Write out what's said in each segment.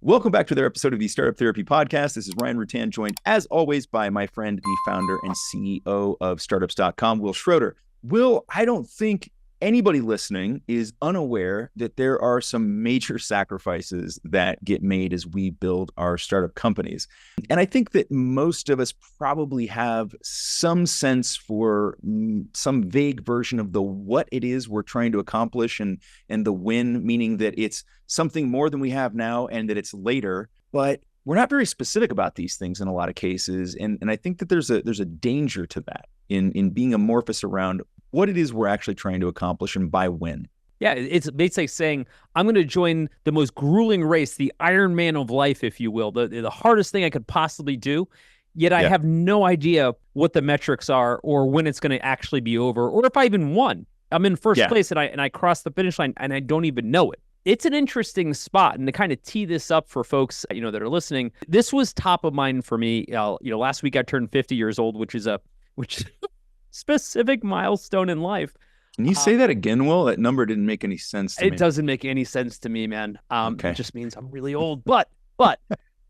Welcome back to their episode of the Startup Therapy Podcast. This is Ryan Rutan, joined as always by my friend, the founder and CEO of startups.com, Will Schroter. Will, I don't think anybody listening is unaware that there are some major sacrifices that get made as we build our startup companies. And I think that most of us probably have some sense for some vague version of the what it is we're trying to accomplish and the win, meaning that it's something more than we have now and that it's later. But we're not very specific about these things in a lot of cases. And I think that there's a danger to that in being amorphous around what it is we're actually trying to accomplish and by when. Yeah, it's basically saying, I'm going to join the most grueling race, the Iron Man of life, if you will, the hardest thing I could possibly do, yet I have no idea what the metrics are or when it's going to actually be over, or if I even won. I'm in first place and I crossed the finish line and I don't even know it. It's an interesting spot, and to kind of tee this up for folks, that are listening, this was top of mind for me. Last week I turned 50 years old, which is specific milestone in life. Can you say that again, Will? That number didn't make any sense to me. It doesn't make any sense to me, man. It just means I'm really old. But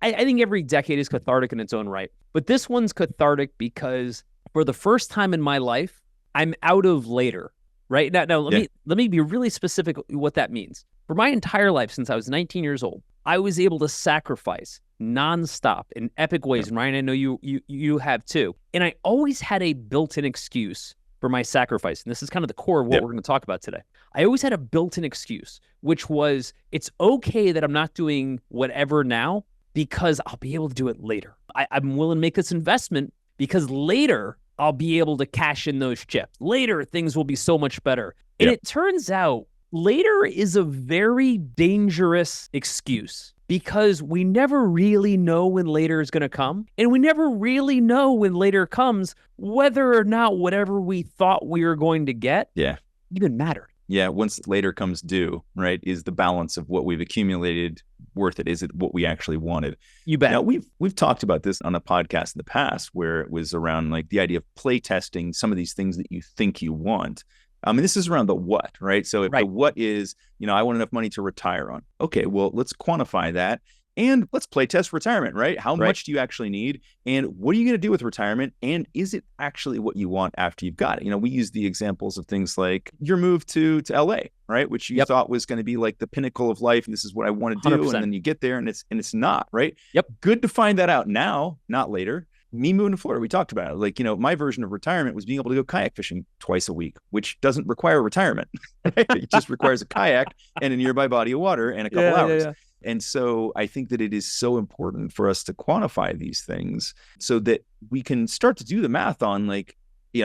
I think every decade is cathartic in its own right. But this one's cathartic because for the first time in my life, I'm out of later. Right now, let me be really specific what that means. For my entire life, since I was 19 years old, I was able to sacrifice nonstop in epic ways. And Ryan, I know you have too. And I always had a built-in excuse for my sacrifice. And this is kind of the core of what we're going to talk about today. I always had a built-in excuse, which was it's okay that I'm not doing whatever now because I'll be able to do it later. I'm willing to make this investment because later I'll be able to cash in those chips. Later, things will be so much better. And it turns out later is a very dangerous excuse because we never really know when later is going to come. And we never really know when later comes whether or not whatever we thought we were going to get even mattered. Yeah, once later comes due, right, is the balance of what we've accumulated worth it? Is it what we actually wanted? You bet. Now, we've talked about this on a podcast in the past where it was around like the idea of play testing some of these things that you think you want. I mean, this is around the what, right? So if the what is, I want enough money to retire on. Okay, well, let's quantify that. And let's play test retirement, right? How much do you actually need? And what are you going to do with retirement? And is it actually what you want after you've got it? We use the examples of things like your move to LA, right? Which you thought was going to be like the pinnacle of life. And this is what I want to do. 100%. And then you get there and it's not, right? Yep. Good to find that out now, not later. Me moving to Florida, we talked about it. Like, my version of retirement was being able to go kayak fishing twice a week, which doesn't require retirement. Right? It just requires a kayak and a nearby body of water and a couple hours. Yeah. And so I think that it is so important for us to quantify these things so that we can start to do the math on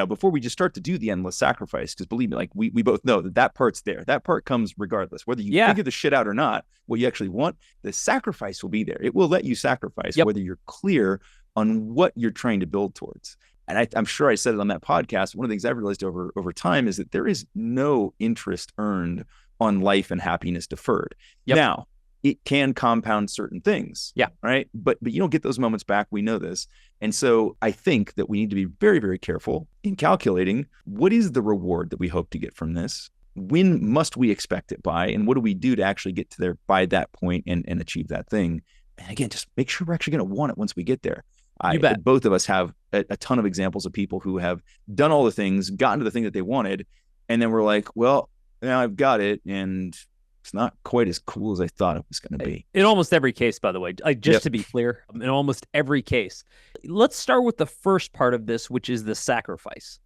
before we just start to do the endless sacrifice. Because believe me, we both know that part's there. That part comes regardless. Whether you figure the shit out or not, what you actually want, the sacrifice will be there. It will let you sacrifice whether you're clear on what you're trying to build towards. And I'm sure I said it on that podcast. One of the things I've realized over time is that there is no interest earned on life and happiness deferred. Now, it can compound certain things. Right. But you don't get those moments back. We know this. And so I think that we need to be very, very careful in calculating what is the reward that we hope to get from this? When must we expect it by? And what do we do to actually get to there by that point and achieve that thing? And again, just make sure we're actually going to want it once we get there. You bet. Both of us have a ton of examples of people who have done all the things, gotten to the thing that they wanted, and then we're like, well, now I've got it, and it's not quite as cool as I thought it was going to be. In almost every case, by the way, just to be clear, in almost every case. Let's start with the first part of this, which is the sacrifice.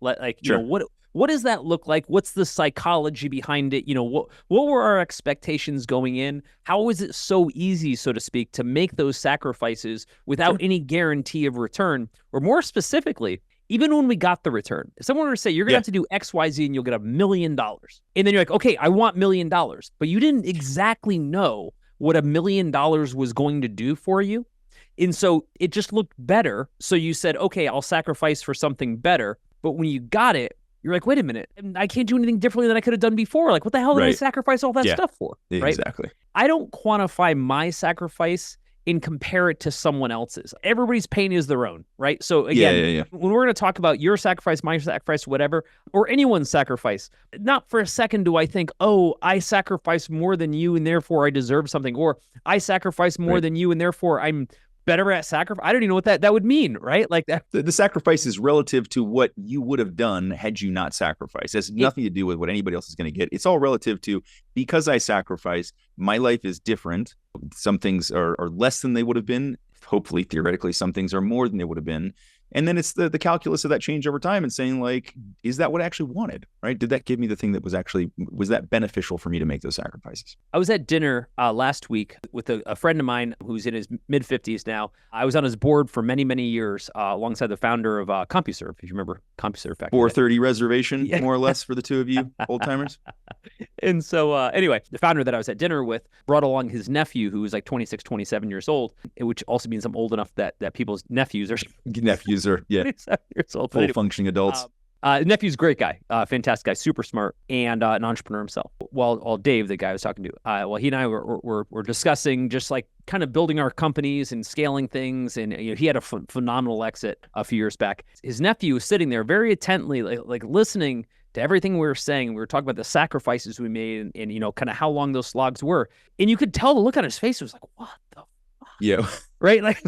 What does that look like? What's the psychology behind it? What were our expectations going in? How was it so easy, so to speak, to make those sacrifices without any guarantee of return? Or more specifically, even when we got the return, if someone were to say, you're going to have to do X, Y, Z, and you'll get $1 million. And then you're like, okay, I want $1 million. But you didn't exactly know what $1 million was going to do for you. And so it just looked better. So you said, okay, I'll sacrifice for something better. But when you got it, you're like, wait a minute, I can't do anything differently than I could have done before. Like, what the hell did I sacrifice all that stuff for? Right? Exactly. I don't quantify my sacrifice and compare it to someone else's. Everybody's pain is their own, right? So again, when we're going to talk about your sacrifice, my sacrifice, whatever, or anyone's sacrifice, not for a second do I think, oh, I sacrifice more than you and therefore I deserve something, or I sacrifice more than you and therefore I'm better at sacrifice. I don't even know what that would mean, right? Like that. The sacrifice is relative to what you would have done had you not sacrificed. It has nothing to do with what anybody else is going to get. It's all relative to, because I sacrifice, my life is different. Some things are less than they would have been. Hopefully, theoretically, some things are more than they would have been. And then it's the calculus of that change over time and saying, like, is that what I actually wanted, right? Did that give me the thing that was that beneficial for me to make those sacrifices? I was at dinner last week with a friend of mine who's in his mid-50s now. I was on his board for many, many years alongside the founder of CompuServe, if you remember CompuServe. 430 reservation, more or less, for the two of you old timers. And so anyway, the founder that I was at dinner with brought along his nephew, who was like 26, 27 years old, which also means I'm old enough that people's nephews are... Nephews are, years old, full functioning adults. Nephew's a great guy, fantastic guy, super smart, and an entrepreneur himself. While Dave, the guy I was talking to, he and I were discussing just like kind of building our companies and scaling things. And he had a phenomenal exit a few years back. His nephew was sitting there very intently, like listening to everything we were saying. We were talking about the sacrifices we made and kind of how long those slogs were. And you could tell the look on his face was like, what the fuck? Yeah. Right? Like...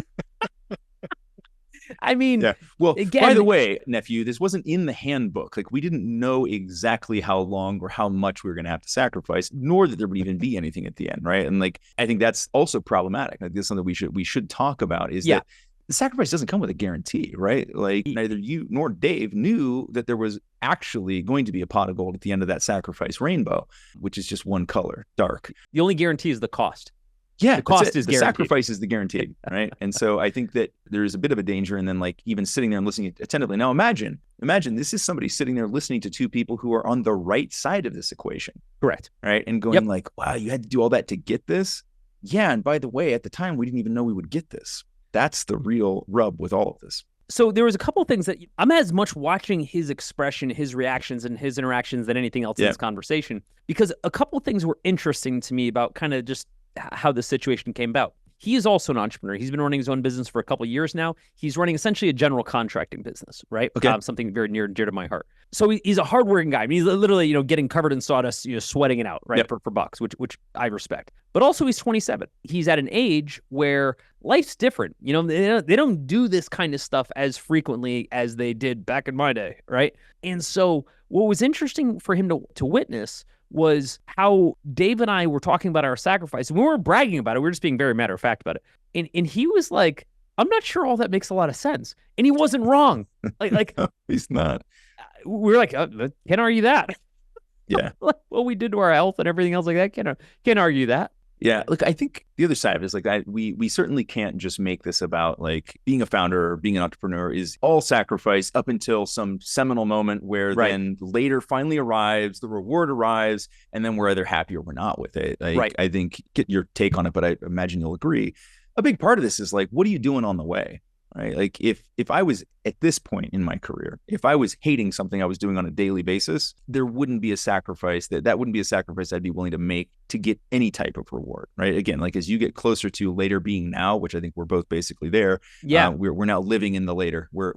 I mean, yeah. Well, again, by the way, nephew, this wasn't in the handbook. Like, we didn't know exactly how long or how much we were going to have to sacrifice, nor that there would even be anything at the end, right? And like, I think that's also problematic. Like, this is something we should talk about. Is that the sacrifice doesn't come with a guarantee, right? Like, neither you nor Dave knew that there was actually going to be a pot of gold at the end of that sacrifice rainbow, which is just one color, dark. The only guarantee is the cost. Yeah, the cost is the guaranteed. Sacrifice is the guaranteed, right? And so I think that there's a bit of a danger, and then like even sitting there and listening attentively. Now imagine this is somebody sitting there listening to two people who are on the right side of this equation. Correct. Right. And going like, wow, you had to do all that to get this. Yeah. And by the way, at the time, we didn't even know we would get this. That's the real rub with all of this. So there was a couple of things that I'm as much watching his expression, his reactions, and his interactions than anything else in this conversation, because a couple of things were interesting to me about kind of just how the situation came about. He is also an entrepreneur. He's been running his own business for a couple of years now. He's running essentially a general contracting business, right? Okay. Something very near and dear to my heart. So he's a hardworking guy. I mean, he's literally, getting covered in sawdust, sweating it out, right? For bucks, which I respect. But also he's 27. He's at an age where life's different. They don't do this kind of stuff as frequently as they did back in my day, right? And so what was interesting for him to witness was how Dave and I were talking about our sacrifice. And we weren't bragging about it. We were just being very matter of fact about it. And he was like, I'm not sure all that makes a lot of sense. And he wasn't wrong. Like no, he's not. We were like, can't argue that. Yeah. What we did to our health and everything else like that, can't argue that. Yeah, look, I think the other side of it is like we certainly can't just make this about like being a founder or being an entrepreneur is all sacrifice up until some seminal moment where then later finally arrives, the reward arrives, and then we're either happy or we're not with it. I think get your take on it, but I imagine you'll agree. A big part of this is like, what are you doing on the way? Right? Like if I was at this point in my career, if I was hating something I was doing on a daily basis, there wouldn't be a sacrifice that wouldn't be a sacrifice I'd be willing to make to get any type of reward. Right? Again, like as you get closer to later being now, which I think we're both basically there. Yeah. We're now living in the later. We're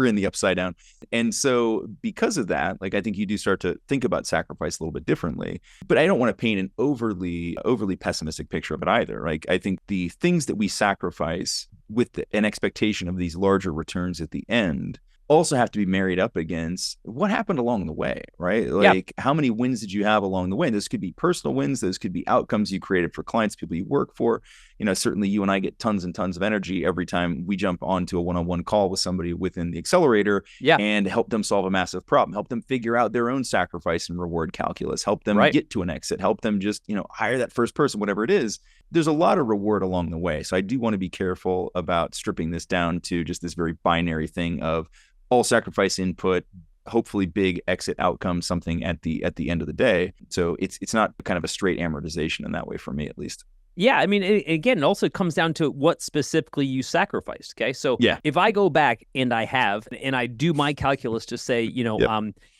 in the upside down. And so because of that, like I think you do start to think about sacrifice a little bit differently. But I don't want to paint an overly pessimistic picture of it either. Like I think the things that we sacrifice with an expectation of these larger returns at the end also have to be married up against what happened along the way, right? Like how many wins did you have along the way? Those could be personal wins. Those could be outcomes you created for clients, people you work for. Certainly you and I get tons and tons of energy every time we jump onto a one-on-one call with somebody within the accelerator and help them solve a massive problem, help them figure out their own sacrifice and reward calculus, help them get to an exit, help them just, hire that first person, whatever it is. There's a lot of reward along the way. So I do want to be careful about stripping this down to just this very binary thing of all sacrifice input, hopefully big exit outcome, something at the end of the day. So it's not kind of a straight amortization in that way for me, at least. Yeah, I mean, again, it also comes down to what specifically you sacrificed. Okay, so if I go back and I do my calculus to say,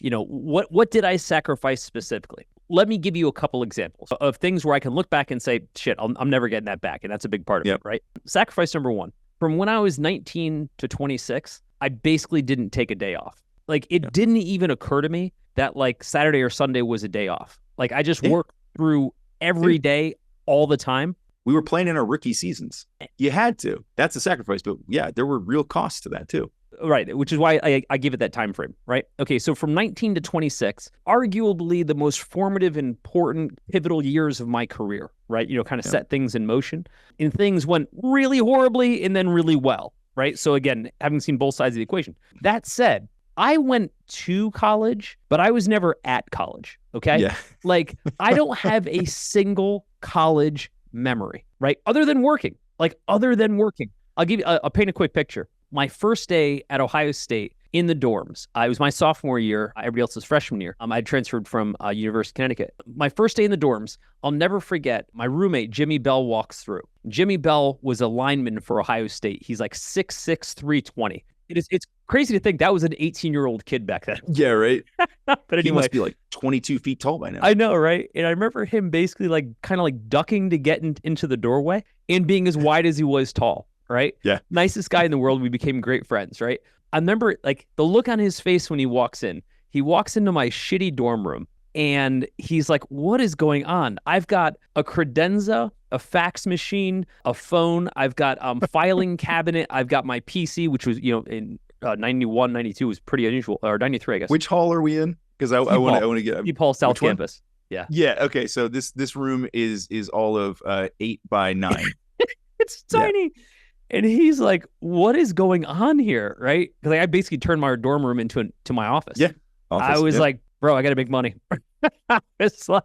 what did I sacrifice specifically? let me give you a couple examples of things where I can look back and say, shit, I'm never getting that back. And that's a big part of it, right? Sacrifice number one. From when I was 19 to 26, I basically didn't take a day off. Like, it didn't even occur to me that like Saturday or Sunday was a day off. Like, I just worked through every day all the time. We were playing in our rookie seasons. You had to. That's a sacrifice. But yeah, there were real costs to that too. Right, which is why I give it that time frame, right? Okay, so from 19 to 26, arguably the most formative, important, pivotal years of my career, right? You know, kind of set things in motion. And things went really horribly and then really well, right? So again, having seen both sides of the equation. That said, I went to college, but I was never at college, okay? Yeah. Like, I don't have a single college memory, right? Other than working. I'll paint a quick picture. My first day at Ohio State in the dorms, it was my sophomore year. Everybody else's freshman year. I transferred from University of Connecticut. My first day in the dorms, I'll never forget, my roommate, Jimmy Bell, walks through. Jimmy Bell was a lineman for Ohio State. He's like 6'6", 320. It's crazy to think that was an 18-year-old kid back then. Yeah, right. But anyway, he must be like 22 feet tall by now. I know, right? And I remember him basically like kind of like ducking to get into the doorway and being as wide as he was tall. Right? Yeah. Nicest guy in the world. We became great friends, right? I remember like the look on his face when he walks in. He walks into my shitty dorm room and he's like, what is going on? I've got a credenza, a fax machine, a phone. I've got filing cabinet. I've got my PC, which was, you know, in 91, 92 was pretty unusual, or 93, I guess. Which hall are we in? Because I want to get Paul South Campus. Yeah. Yeah. Okay. So this room is all of 8 by 9. It's tiny. Yeah. And he's like, what is going on here, right? Because I basically turned my dorm room into my office. Yeah. I was like, bro, I got to make money. It's like,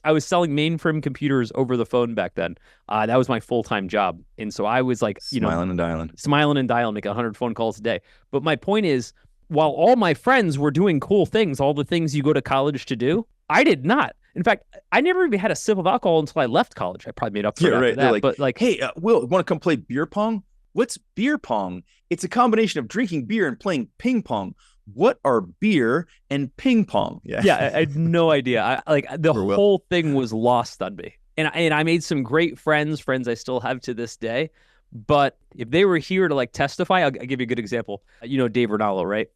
I was selling mainframe computers over the phone back then. That was my full-time job. And so I was like, smiling and dialing, make 100 phone calls a day. But my point is, while all my friends were doing cool things, all the things you go to college to do, I did not. In fact, I never even had a sip of alcohol until I left college. I probably made up for it after that. But like, hey, Will, want to come play beer pong? What's beer pong? It's a combination of drinking beer and playing ping pong. What are beer and ping pong? Yeah, I had no idea. The whole thing was lost on me. And I made some great friends I still have to this day. But if they were here to like testify, I'll give you a good example. You know Dave Rinaldo, right?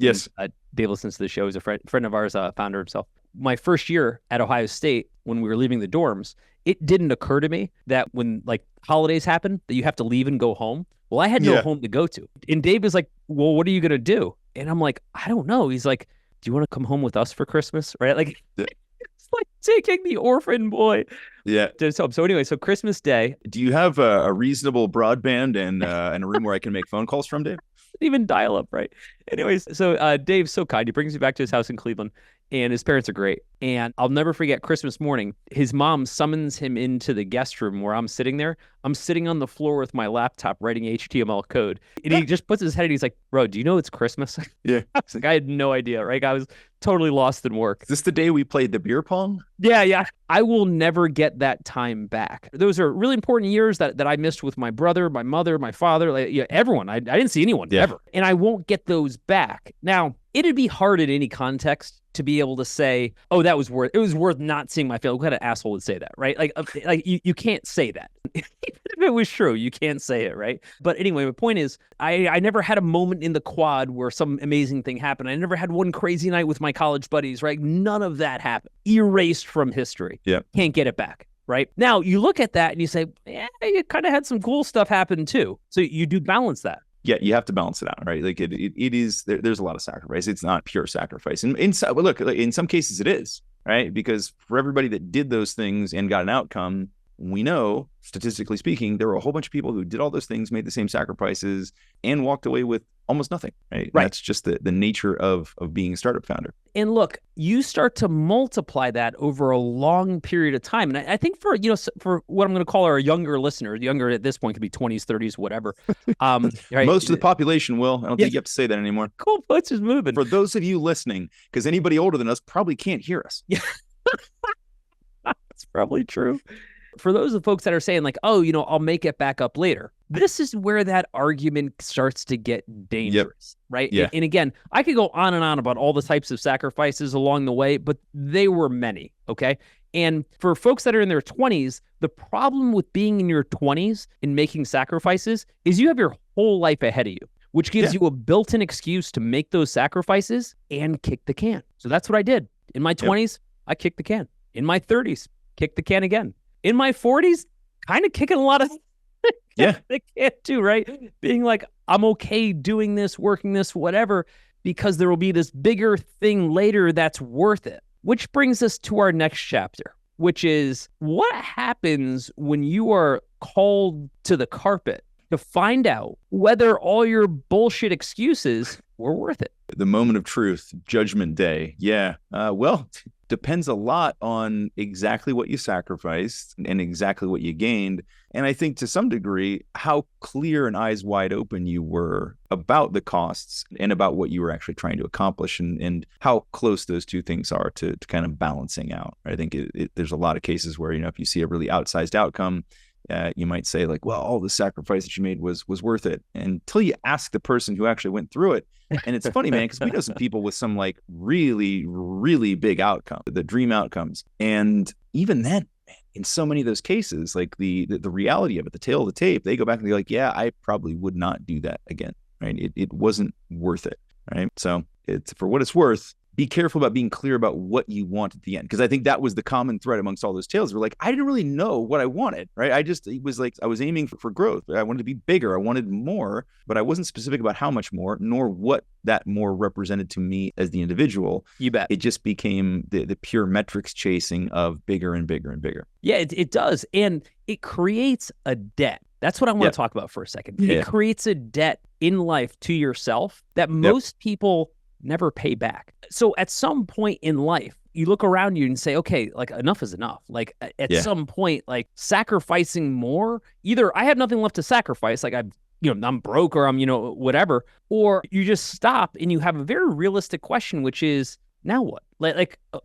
Yes. Dave listens to the show. He's a friend of ours, founder himself. My first year at Ohio State, when we were leaving the dorms, it didn't occur to me that when like holidays happen, that you have to leave and go home. Well, I had no home to go to. And Dave was like, well, what are you going to do? And I'm like, I don't know. He's like, do you want to come home with us for Christmas? Right? Like, it's like taking the orphan boy. Yeah. So anyway, so Christmas Day. Do you have a reasonable broadband and a room where I can make phone calls from, Dave? Even dial up, right? Anyways, so Dave's so kind. He brings me back to his house in Cleveland, and his parents are great. And I'll never forget Christmas morning, his mom summons him into the guest room where I'm sitting there. I'm sitting on the floor with my laptop writing HTML code. And he just puts his head in. He's like, bro, do you know it's Christmas? Yeah. I was like, I had no idea, right? I was totally lost in work. Is this the day we played the beer pong? Yeah. I will never get that time back. Those are really important years that I missed with my brother, my mother, my father, everyone. I didn't see anyone ever. And I won't get those back. Now, it'd be hard in any context to be able to say, oh, it was worth not seeing my family. What kind of asshole would say that, right? Like you can't say that. Even if it was true, you can't say it, right? But anyway, my point is, I never had a moment in the quad where some amazing thing happened. I never had one crazy night with my college buddies, right? None of that happened. Erased from history. Yeah. Can't get it back. Right now, you look at that and you say, yeah, you kind of had some cool stuff happen too. So you do balance that. Yeah, you have to balance it out, right? Like it is. There's a lot of sacrifice. It's not pure sacrifice. And in some cases it is, right? Because for everybody that did those things and got an outcome, we know, statistically speaking, there were a whole bunch of people who did all those things, made the same sacrifices, and walked away with almost nothing, right? Right. That's just the nature of being a startup founder. And look, you start to multiply that over a long period of time. And I think for what I'm going to call our younger listeners, younger at this point could be 20s, 30s, whatever. Right? Most of the population will. I don't think you have to say that anymore. Cool. Let's just moving. For those of you listening, because anybody older than us probably can't hear us. Yeah. That's probably true. For those of folks that are saying like, oh, I'll make it back up later. this is where that argument starts to get dangerous, right? Yeah. And again, I could go on and on about all the types of sacrifices along the way, but they were many, okay? And for folks that are in their 20s, the problem with being in your 20s and making sacrifices is you have your whole life ahead of you, which gives you a built-in excuse to make those sacrifices and kick the can. So that's what I did. In my 20s, I kicked the can. In my 30s, kicked the can again. In my 40s, kind of kicking a lot of the can too, right? Being like, I'm okay doing this, working this, whatever, because there will be this bigger thing later that's worth it. Which brings us to our next chapter, which is what happens when you are called to the carpet to find out whether all your bullshit excuses were worth it. The moment of truth, judgment day. Yeah. Well, depends a lot on exactly what you sacrificed and exactly what you gained. And I think to some degree, how clear and eyes wide open you were about the costs and about what you were actually trying to accomplish, and how close those two things are to kind of balancing out. I think there's a lot of cases where, if you see a really outsized outcome, you might say like, well, all the sacrifice that you made was worth it, until you ask the person who actually went through it. And it's funny, man, because we know some people with some like really, really big outcome, the dream outcomes. And even then, man, in so many of those cases, like the reality of it, the tail of the tape, they go back and they're like, yeah, I probably would not do that again. Right. It wasn't worth it. Right. So it's, for what it's worth, be careful about being clear about what you want at the end. Because I think that was the common thread amongst all those tales. We're like, I didn't really know what I wanted, right? It was like, I was aiming for growth. I wanted to be bigger. I wanted more, but I wasn't specific about how much more, nor what that more represented to me as the individual. You bet. It just became the pure metrics chasing of bigger and bigger and bigger. Yeah, it does. And it creates a debt. That's what I want to talk about for a second. It creates a debt in life to yourself that most people never pay back. So at some point in life, you look around you and say, okay, like enough is enough. Like at some point, like sacrificing more, either I have nothing left to sacrifice, like I'm broke, or I'm, whatever, or you just stop and you have a very realistic question, which is, now what?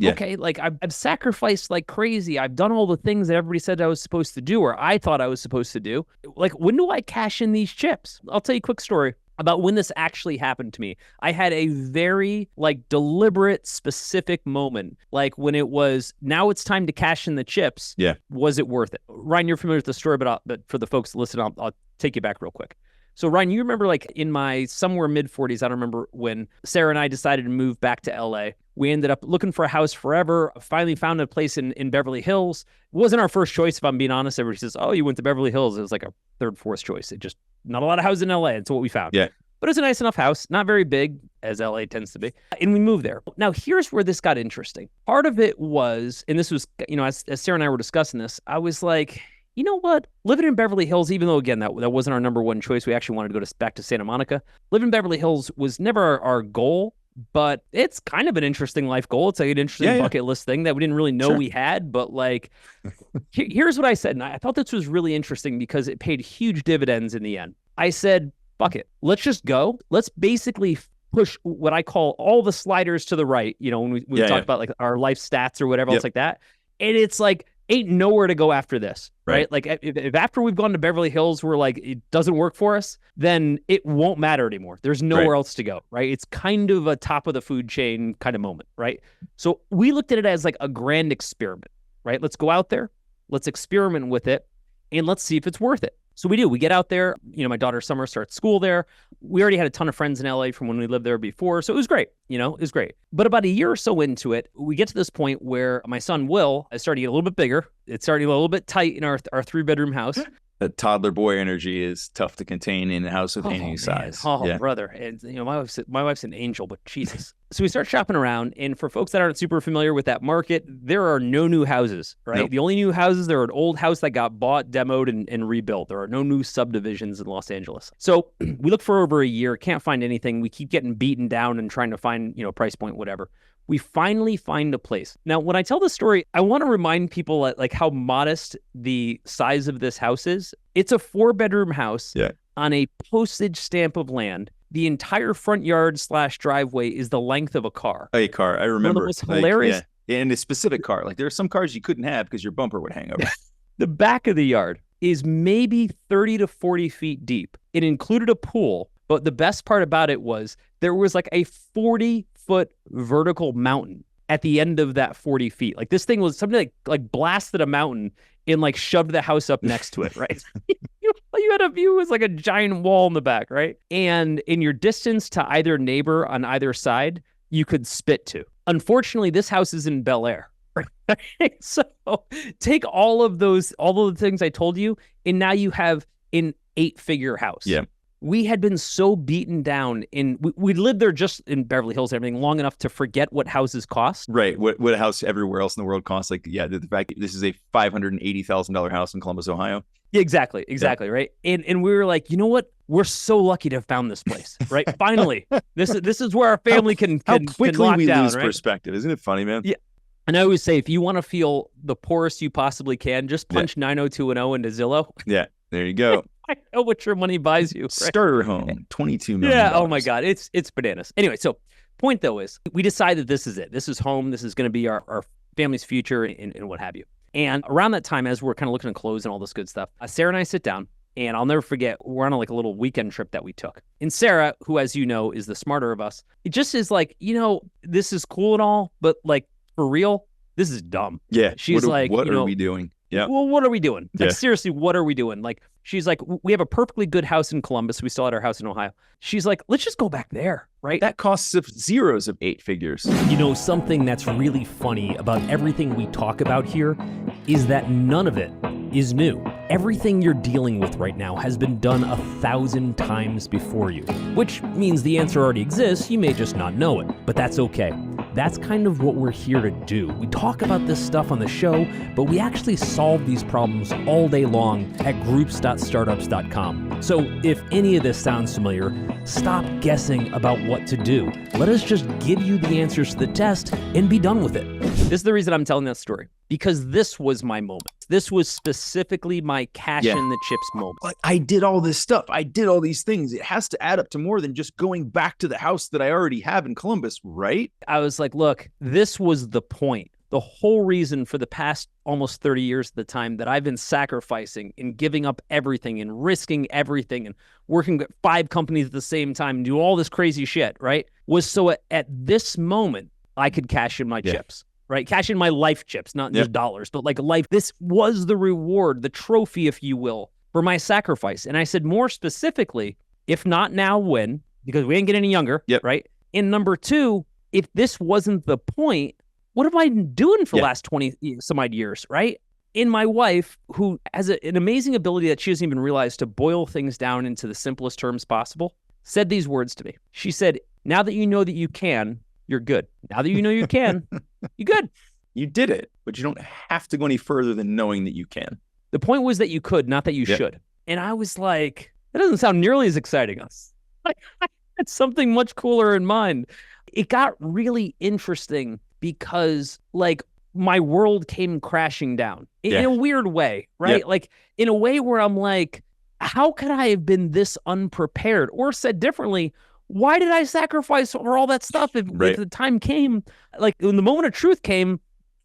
Okay, like I've sacrificed like crazy. I've done all the things that everybody said I was supposed to do, or I thought I was supposed to do. Like, when do I cash in these chips? I'll tell you a quick story about when this actually happened to me. I had a very deliberate, specific moment, like when it was, now it's time to cash in the chips. Yeah. Was it worth it? Ryan, you're familiar with the story, but for the folks that listen, I'll take you back real quick. So Ryan, you remember in my somewhere mid-40s, I don't remember, when Sarah and I decided to move back to LA. We ended up looking for a house forever, finally found a place in Beverly Hills. It wasn't our first choice, if I'm being honest. Everybody says, oh, you went to Beverly Hills. It was like a third, fourth choice. It just, not a lot of houses in LA. It's what we found. Yeah. But it's a nice enough house, not very big, as LA tends to be. And we moved there. Now, here's where this got interesting. Part of it was, and this was, as Sarah and I were discussing this, I was like, you know what? Living in Beverly Hills, even though, again, that wasn't our number one choice, we actually wanted to go back to Santa Monica. Living in Beverly Hills was never our goal, but it's kind of an interesting life goal. It's like an interesting bucket list thing that we didn't really know we had. But here's what I said. And I thought this was really interesting because it paid huge dividends in the end. I said, fuck it. Let's just go. Let's basically push what I call all the sliders to the right. When we talk about our life stats or whatever else like that. And it's like, ain't nowhere to go after this, right? Like if after we've gone to Beverly Hills, we're like, it doesn't work for us, then it won't matter anymore. There's nowhere else to go, right? It's kind of a top of the food chain kind of moment, right? So we looked at it as like a grand experiment, right? Let's go out there, let's experiment with it, and let's see if it's worth it. So we do. We get out there. My daughter Summer starts school there. We already had a ton of friends in LA from when we lived there before. So it was great. It was great. But about a year or so into it, we get to this point where my son Will is starting to get a little bit bigger. It's starting to get a little bit tight in our 3-bedroom house. That toddler boy energy is tough to contain in a house of any size. Oh, brother. And my wife's an angel, but Jesus. So we start shopping around, and for folks that aren't super familiar with that market, there are no new houses, right? Nope. The only new houses, there are an old house that got bought, demoed, and rebuilt. There are no new subdivisions in Los Angeles. So we look for over a year, can't find anything. We keep getting beaten down and trying to find, price point, whatever. We finally find a place. Now, when I tell this story, I want to remind people how modest the size of this house is. It's a 4-bedroom house on a postage stamp of land. The entire front yard / driveway is the length of a car. A car, I remember. One of the most hilarious. And a specific car. There are some cars you couldn't have because your bumper would hang over. The back of the yard is maybe 30 to 40 feet deep. It included a pool, but the best part about it was there was like a 40-foot vertical mountain at the end of that 40 feet. Like this thing was something like blasted a mountain and like shoved the house up next to it, right? You had a view, it was like a giant wall in the back, right? And in your distance to either neighbor on either side, you could spit to. Unfortunately, this house is in Bel Air. Right? So take all of the things I told you, and now you have an 8-figure house. Yeah. We had been so beaten down we lived there just in Beverly Hills and everything long enough to forget what houses cost. Right. What a house everywhere else in the world costs. Like, yeah, the fact that this is a $580,000 house in Columbus, Ohio. Yeah, exactly. Yeah. Right. And we were like, you know what? We're so lucky to have found this place, right? Finally, this is where our family can quickly lock we down, lose right? Perspective. Isn't it funny, man? Yeah. And I always say, if you want to feel the poorest you possibly can, just punch 90210 into Zillow. Yeah. There you go. I know what your money buys you. Right? Starter home, $22 million. Yeah. Oh my God. It's bananas. Anyway, so point though is we decided this is it. This is home. This is going to be our family's future and what have you. And around that time, as we're kind of looking at clothes and all this good stuff, Sarah and I sit down, and I'll never forget, we're on like a little weekend trip that we took. And Sarah, who, as you know, is the smarter of us, it just is like, this is cool and all, but like for real, this is dumb. Yeah. She's like, what are we doing? Yeah. Well, what are we doing? Like, seriously, what are we doing? Like, she's like, we have a perfectly good house in Columbus. We still had our house in Ohio. She's like, let's just go back there, right? That costs zeros of 8 figures. Something that's really funny about everything we talk about here is that none of it is new. Everything you're dealing with right now has been done 1,000 times before you, which means the answer already exists. You may just not know it, but that's okay. That's kind of what we're here to do. We talk about this stuff on the show, but we actually solve these problems all day long at groups.startups.com. So if any of this sounds familiar, stop guessing about what to do. Let us just give you the answers to the test and be done with it. This is the reason I'm telling that story, because this was my moment. This was specifically my cash in the chips moment. Like, I did all this stuff. I did all these things. It has to add up to more than just going back to the house that I already have in Columbus, right? I was like, look, this was the point. The whole reason for the past almost 30 years at the time that I've been sacrificing and giving up everything and risking everything and working at 5 companies at the same time and do all this crazy shit, right? Was so at this moment, I could cash in my chips. Right? Cash in my life chips, not just dollars, but like life. This was the reward, the trophy, if you will, for my sacrifice. And I said, more specifically, if not now, when? Because we ain't getting any younger, right? And number 2, if this wasn't the point, what have I been doing for the last 20 some odd years, right? And my wife, who has an amazing ability that she doesn't even realize to boil things down into the simplest terms possible, said these words to me. She said, now that you know that you can, you're good. Now that you know you can, you're good. You did it, but you don't have to go any further than knowing that you can. The point was that you could, not that you should. And I was like, that doesn't sound nearly as exciting. I had something much cooler in mind. It got really interesting because like my world came crashing down in a weird way, right? Yeah. Like in a way where I'm like, how could I have been this unprepared? Or said differently, why did I sacrifice for all that stuff if the time came? Like when the moment of truth came,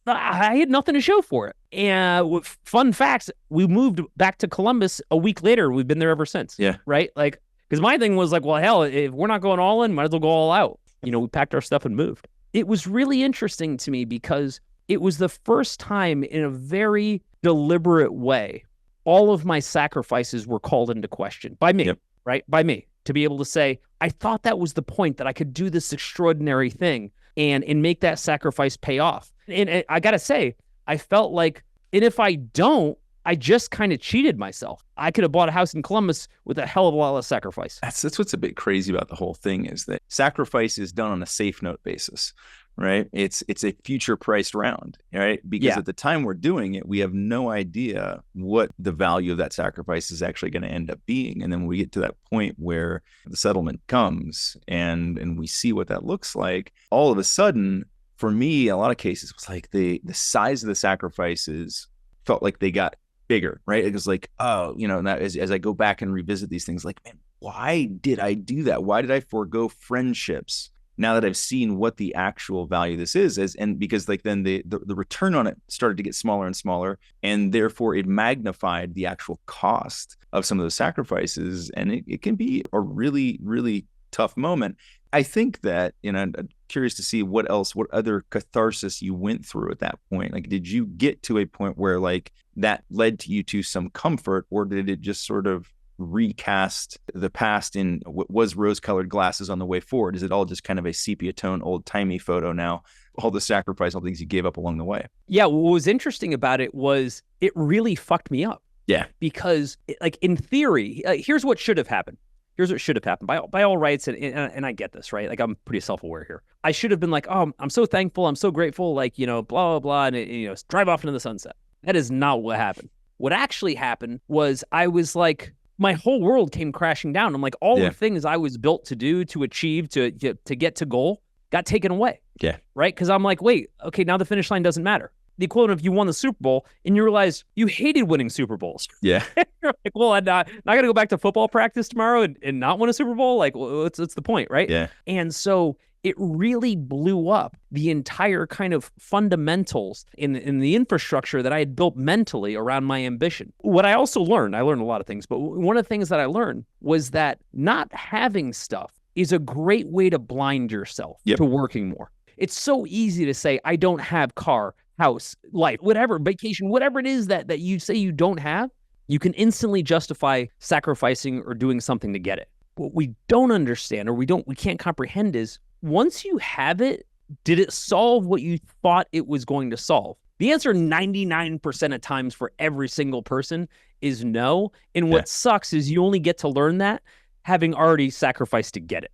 I had nothing to show for it. And fun facts, we moved back to Columbus a week later. We've been there ever since. Yeah. Right? Like, because my thing was like, well, hell, if we're not going all in, might as well go all out. We packed our stuff and moved. It was really interesting to me because it was the first time in a very deliberate way, all of my sacrifices were called into question by me, right? By me. To be able to say, I thought that was the point, that I could do this extraordinary thing and make that sacrifice pay off. And I got to say, I felt like, and if I don't, I just kind of cheated myself. I could have bought a house in Columbus with a hell of a lot less sacrifice. That's what's a bit crazy about the whole thing is that sacrifice is done on a safe note basis, right? It's a future priced round, right? Because at the time we're doing it, we have no idea what the value of that sacrifice is actually going to end up being. And then when we get to that point where the settlement comes and we see what that looks like, all of a sudden, for me, a lot of cases, it was like the size of the sacrifices felt like they got bigger, right? It was like, oh, now as I go back and revisit these things, like, man, why did I do that? Why did I forego friendships now that I've seen what the actual value this is, and because like then the return on it started to get smaller and smaller, and therefore it magnified the actual cost of some of those sacrifices. And it can be a really, really tough moment. I think that, I'm curious to see what other catharsis you went through at that point. Like, did you get to a point where like that led to you to some comfort, or did it just sort of recast the past in what was rose-colored glasses on the way forward? Is it all just kind of a sepia tone, old-timey photo now? All the sacrifice, all the things you gave up along the way. Yeah, what was interesting about it was it really fucked me up. Yeah. Because like in theory, here's what should have happened. Here's what should have happened by all rights. And I get this, right? Like, I'm pretty self-aware here. I should have been like, oh, I'm so thankful. I'm so grateful. Like, blah, blah, blah. And, drive off into the sunset. That is not what happened. What actually happened was I was like, my whole world came crashing down. I'm like, all the things I was built to do, to achieve, to get to goal got taken away. Yeah. Right? Because I'm like, wait, okay, now the finish line doesn't matter. The equivalent of you won the Super Bowl and you realize you hated winning Super Bowls. Yeah. You're like, well, I'm not going to go back to football practice tomorrow and not win a Super Bowl. Like, what's the point, right? Yeah. And so it really blew up the entire kind of fundamentals in the infrastructure that I had built mentally around my ambition. What I also learned, I learned a lot of things, but one of the things that I learned was that not having stuff is a great way to blind yourself to working more. It's so easy to say, I don't have car, house, life, whatever, vacation, whatever it is that you say you don't have, you can instantly justify sacrificing or doing something to get it. What we don't understand, or we can't comprehend, is once you have it, did it solve what you thought it was going to solve? The answer 99% of times for every single person is no. And what sucks is you only get to learn that having already sacrificed to get it.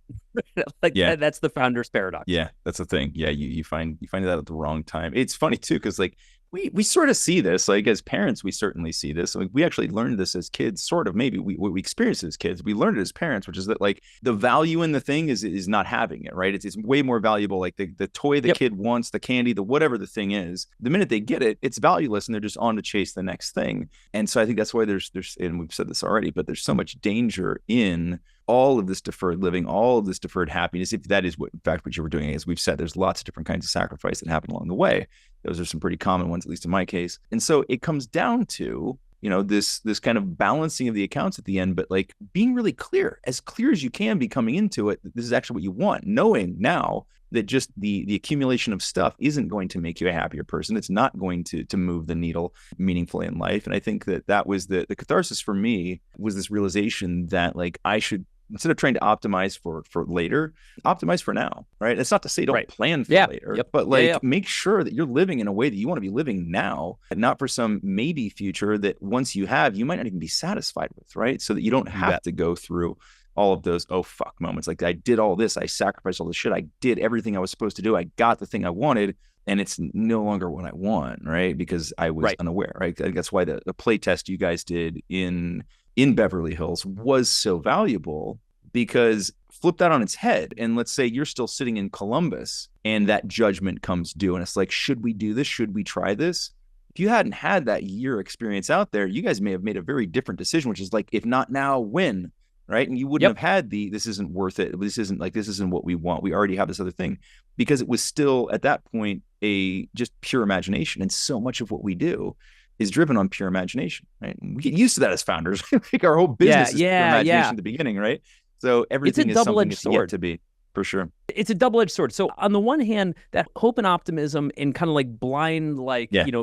That's the founder's paradox. Yeah, that's the thing. Yeah, you find that at the wrong time. It's funny too, because like we sort of see this, like as parents, we certainly see this. Like, we actually learned this as kids, sort of. Maybe we experienced it as kids. We learned it as parents, which is that like the value in the thing is not having it, right? It's way more valuable. Like the toy the kid wants, the candy, the whatever the thing is, the minute they get it, it's valueless, and they're just on to chase the next thing. And so I think that's why there's and we've said this already, but there's so much danger in all of this deferred living, all of this deferred happiness, if that is what, in fact, what you were doing. As we've said, there's lots of different kinds of sacrifice that happen along the way. Those are some pretty common ones, at least in my case. And so it comes down to, this kind of balancing of the accounts at the end, but like being really clear as you can be coming into it. This is actually what you want, knowing now that just the accumulation of stuff isn't going to make you a happier person. It's not going to move the needle meaningfully in life. And I think that was the catharsis for me, was this realization that like I should, instead of trying to optimize for later, optimize for now, right? It's not to say don't plan for later, but like make sure that you're living in a way that you want to be living now, and not for some maybe future that once you have, you might not even be satisfied with, right? So that you don't have to go through all of those oh fuck moments. Like, I did all this, I sacrificed all this shit, I did everything I was supposed to do, I got the thing I wanted, and it's no longer what I want, right? Because I was unaware, right? That's why the play test you guys did in Beverly Hills was so valuable, because flip that on its head, and let's say you're still sitting in Columbus and that judgment comes due, and it's like, should we do this? Should we try this? If you hadn't had that year experience out there, you guys may have made a very different decision, which is like, if not now, when? Right? And you wouldn't have had this isn't worth it. This isn't what we want. We already have this other thing, because it was still at that point a just pure imagination. And so much of what we do is driven on pure imagination, right? And we get used to that as founders. Like, our whole business is pure imagination at the beginning, right? So everything is something that's yet to be, for sure. It's a double-edged sword. So on the one hand, that hope and optimism and kind of like blind,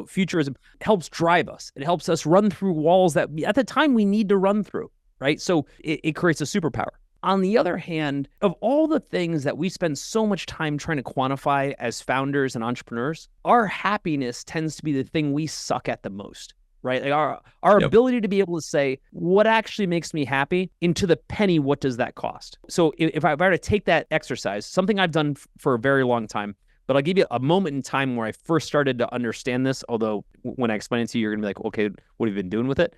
futurism helps drive us. It helps us run through walls that at the time we need to run through, right? So it creates a superpower. On the other hand, of all the things that we spend so much time trying to quantify as founders and entrepreneurs, our happiness tends to be the thing we suck at the most, right? Like our ability to be able to say, what actually makes me happy, into the penny, what does that cost? So if I were to take that exercise, something I've done for a very long time, but I'll give you a moment in time where I first started to understand this, although when I explain it to you, you're going to be like, okay, what have you been doing with it?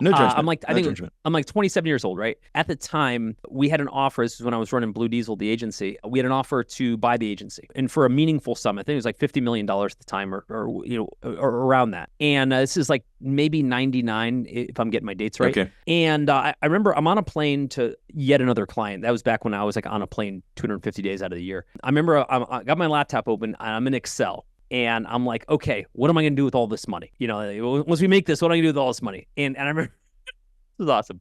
No judgment. I'm like 27 years old, right? At the time, we had an offer. This is when I was running Blue Diesel, the agency. We had an offer to buy the agency, and for a meaningful sum. I think it was like $50 million at the time, or around that. And this is like maybe 99, if I'm getting my dates right. Okay. And I remember I'm on a plane to yet another client. That was back when I was like on a plane 250 days out of the year. I remember I got my laptop open. I'm in Excel. And I'm like, okay, what am I going to do with all this money? You know, once we make this, what am I going to do with all this money? And I remember, this is awesome.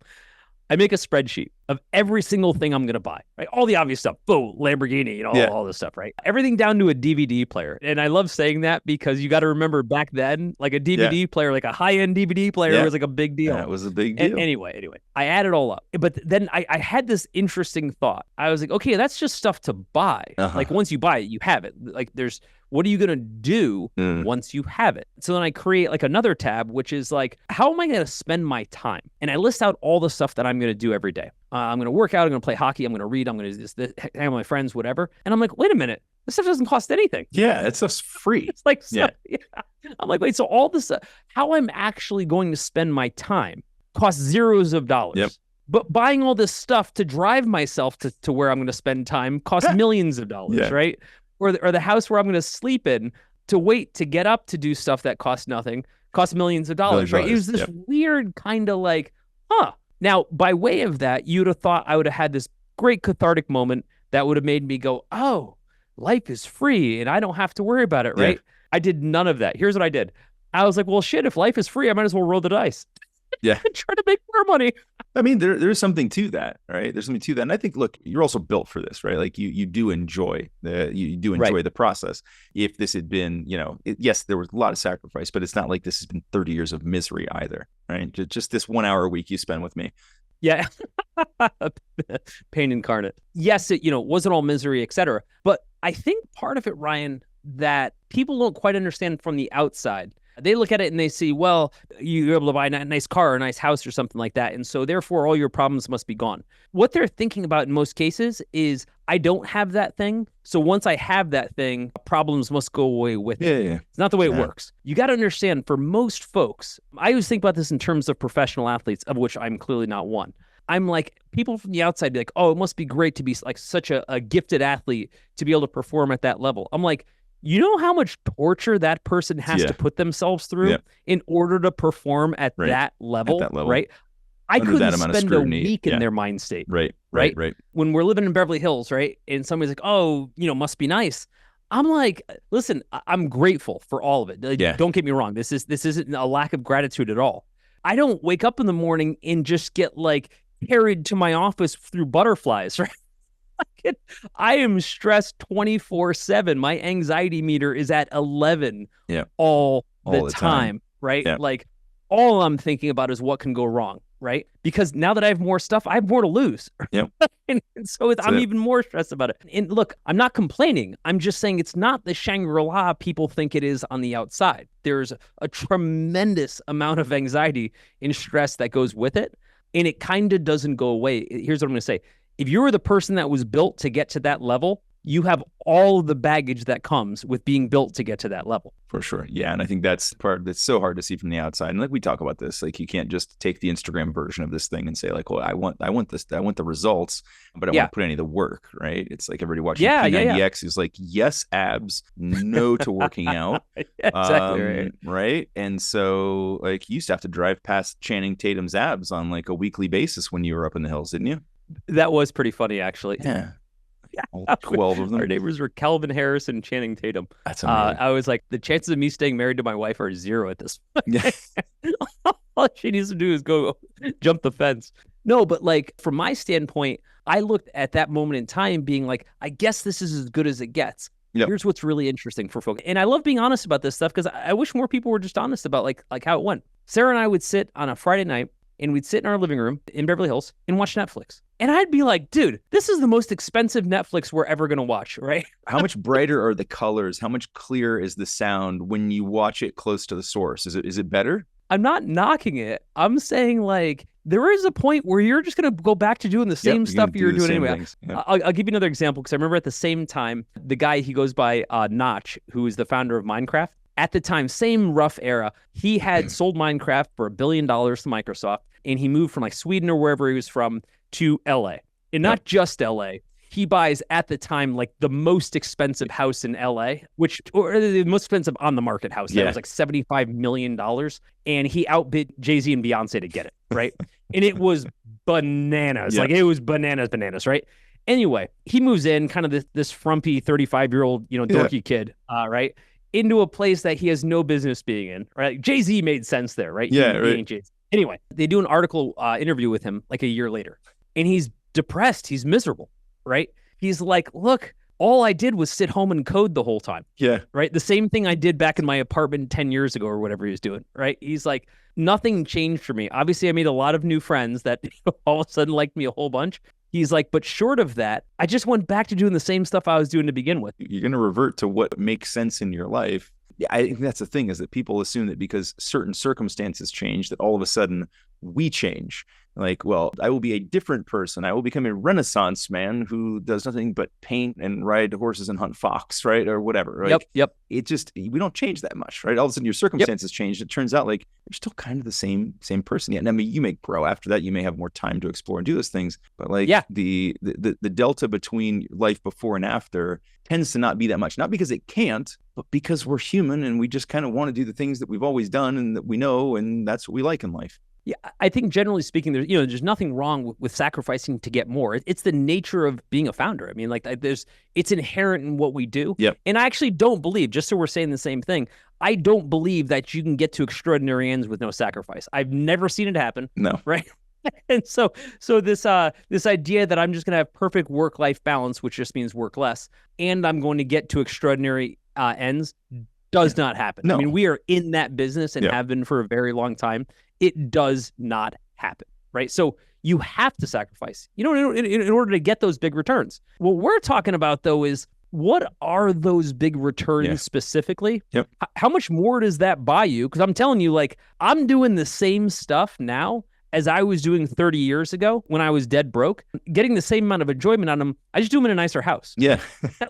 I make a spreadsheet of every single thing I'm going to buy, right? All the obvious stuff, boat, Lamborghini, all this stuff, right? Everything down to a DVD player. And I love saying that because you got to remember back then, like a DVD player, like a high-end DVD player was like a big deal. That was a big deal. Anyway, I add it all up. But then I had this interesting thought. I was like, okay, that's just stuff to buy. Like once you buy it, you have it. Like what are you going to do once you have it? So then I create like another tab, which is like, how am I going to spend my time? And I list out all the stuff that I'm going to do every day. I'm going to work out. I'm going to play hockey. I'm going to read. I'm going to do this, hang out with my friends, whatever. And I'm like, wait a minute. This stuff doesn't cost anything. Yeah, that stuff's free. It's like, I'm like, wait, so all this, how I'm actually going to spend my time costs zeros of dollars. Yep. But buying all this stuff to drive myself to where I'm going to spend time costs millions of dollars, right? Or the house where I'm going to sleep in to wait to get up to do stuff that costs nothing, costs millions of dollars, right? It was this weird kind of like, Now, by way of that, you'd have thought I would have had this great cathartic moment that would have made me go, oh, life is free and I don't have to worry about it, right? I did none of that. Here's what I did. I was like, well, shit, if life is free, I might as well roll the dice. Yeah. Try to make more money. I mean, there's something to that, right? There's something to that. And I think, look, you're also built for this, right? Like you do enjoy the process. If this had been, yes, there was a lot of sacrifice, but it's not like this has been 30 years of misery either, right? Just this 1 hour a week you spend with me. Yeah. Pain incarnate. Yes, it, wasn't all misery, etc. But I think part of it, Ryan, that people don't quite understand from the outside. They look at it and they see, well, you're able to buy a nice car or a nice house or something like that. And so therefore all your problems must be gone. What they're thinking about in most cases is, I don't have that thing. So once I have that thing, problems must go away with it. Yeah. It's not the way it works. You got to understand, for most folks, I always think about this in terms of professional athletes, of which I'm clearly not one. I'm like, people from the outside be like, oh, it must be great to be like such a gifted athlete to be able to perform at that level. I'm like, you know how much torture that person has to put themselves through in order to perform at that level, right? I couldn't spend a week in their mind state. Right. When we're living in Beverly Hills, right? And somebody's like, oh, must be nice. I'm like, listen, I'm grateful for all of it. Don't get me wrong. This isn't a lack of gratitude at all. I don't wake up in the morning and just get like carried to my office through butterflies, right? I am stressed 24/7. My anxiety meter is at 11 all the time, right? Yeah. Like all I'm thinking about is what can go wrong, right? Because now that I have more stuff, I have more to lose. Yep. and so I'm even more stressed about it. And look, I'm not complaining. I'm just saying it's not the Shangri-La people think it is on the outside. There's a tremendous amount of anxiety and stress that goes with it. And it kind of doesn't go away. Here's what I'm going to say. If you were the person that was built to get to that level, you have all of the baggage that comes with being built to get to that level. For sure. Yeah. And I think that's the part that's so hard to see from the outside. And like we talk about this, like you can't just take the Instagram version of this thing and say like, well, I want this, I want the results, but I don't want to put any of the work, right? It's like everybody watching P90X who's like, yes, abs, no to working out. Exactly. Right. And so like you used to have to drive past Channing Tatum's abs on like a weekly basis when you were up in the hills, didn't you? That was pretty funny, actually. Yeah. All 12 of them. Our neighbors were Calvin Harris and Channing Tatum. That's amazing. I was like, the chances of me staying married to my wife are 0 at this point. All she needs to do is go jump the fence. No, but like from my standpoint, I looked at that moment in time being like, I guess this is as good as it gets. Yep. Here's what's really interesting for folks. And I love being honest about this stuff because I wish more people were just honest about like how it went. Sarah and I would sit on a Friday night and we'd sit in our living room in Beverly Hills and watch Netflix. And I'd be like, dude, this is the most expensive Netflix we're ever going to watch, right? How much brighter are the colors? How much clearer is the sound when you watch it close to the source? Is it better? I'm not knocking it. I'm saying like there is a point where you're just going to go back to doing the same stuff you were doing anyway. Yep. I'll give you another example because I remember at the same time, the guy, he goes by Notch, who is the founder of Minecraft. At the time, same rough era, he had sold Minecraft for $1 billion to Microsoft, and he moved from like Sweden or wherever he was from to LA. And not just LA. he buys at the time like the most expensive house in LA, or the most expensive on the market house. That was like $75 million. And he outbid Jay-Z and Beyonce to get it, right? And it was bananas. Like it was bananas, right? Anyway, he moves in, kind of this frumpy 35-year-old, dorky kid, right? Into a place that he has no business being in, right? Jay-Z made sense there, right? Right. Anyway, they do an article interview with him like a year later, and he's depressed. He's miserable, right? He's like, look, all I did was sit home and code the whole time. Yeah. Right? The same thing I did back in my apartment 10 years ago or whatever he was doing, right? He's like, nothing changed for me. Obviously, I made a lot of new friends that all of a sudden liked me a whole bunch. He's like, but short of that, I just went back to doing the same stuff I was doing to begin with. You're going to revert to what makes sense in your life. I think that's the thing, is that people assume that because certain circumstances change, that all of a sudden we change. Like, well, I will be a different person. I will become a Renaissance man who does nothing but paint and ride horses and hunt fox, right? Or whatever. Like, Yep. It just, we don't change that much, right? All of a sudden your circumstances change. It turns out like you're still kind of the same person yet. And I mean, you may grow after that. You may have more time to explore and do those things. But like the delta between life before and after tends to not be that much. Not because it can't, but because we're human and we just kind of want to do the things that we've always done and that we know, and that's what we like in life. Yeah, I think generally speaking, there's nothing wrong with sacrificing to get more. It's the nature of being a founder. I mean, like it's inherent in what we do. Yep. And I actually don't believe, just so we're saying the same thing, I don't believe that you can get to extraordinary ends with no sacrifice. I've never seen it happen. No. Right. And so this idea that I'm just going to have perfect work-life balance, which just means work less, and I'm going to get to extraordinary ends does not happen. No. I mean, we are in that business and have been for a very long time. It does not happen, right? So you have to sacrifice, in order to get those big returns. What we're talking about, though, is what are those big returns specifically? Yep. How much more does that buy you? Because I'm telling you, like, I'm doing the same stuff now as I was doing 30 years ago when I was dead broke, getting the same amount of enjoyment on them. I just do them in a nicer house. Yeah.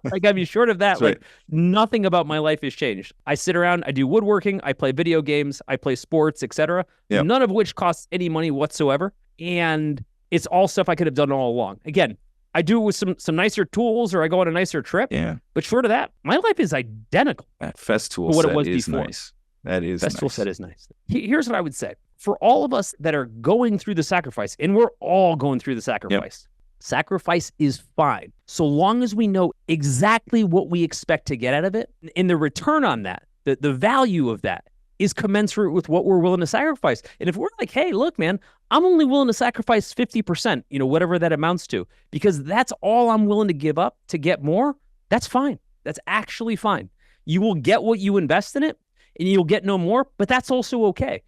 Like, I mean, short of that, That's right. Nothing about my life has changed. I sit around, I do woodworking, I play video games, I play sports, etc. Yep. None of which costs any money whatsoever. And it's all stuff I could have done all along. Again, I do it with some nicer tools, or I go on a nicer trip. Yeah. But short of that, my life is identical. That Festool what set it was is before. nice. That is Festool nice. set is nice. Here's what I would say. For all of us that are going through the sacrifice, and we're all going through the sacrifice, sacrifice is fine, so long as we know exactly what we expect to get out of it, and the return on that, the value of that is commensurate with what we're willing to sacrifice. And if we're like, hey, look, man, I'm only willing to sacrifice 50%, whatever that amounts to, because that's all I'm willing to give up to get more, that's fine. That's actually fine. You will get what you invest in it, and you'll get no more, but that's also okay.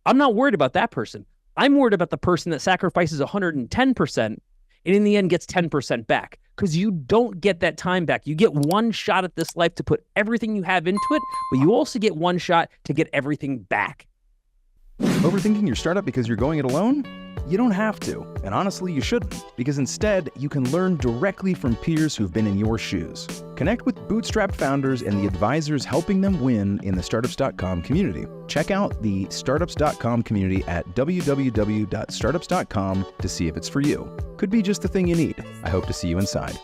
I'm not worried about that person. I'm worried about the person that sacrifices 110% and in the end gets 10% back, because you don't get that time back. You get one shot at this life to put everything you have into it, but you also get one shot to get everything back. Overthinking your startup because you're going it alone? You don't have to, and honestly, you shouldn't, because instead, you can learn directly from peers who've been in your shoes. Connect with bootstrapped founders and the advisors helping them win in the Startups.com community. Check out the Startups.com community at www.startups.com to see if it's for you. Could be just the thing you need. I hope to see you inside.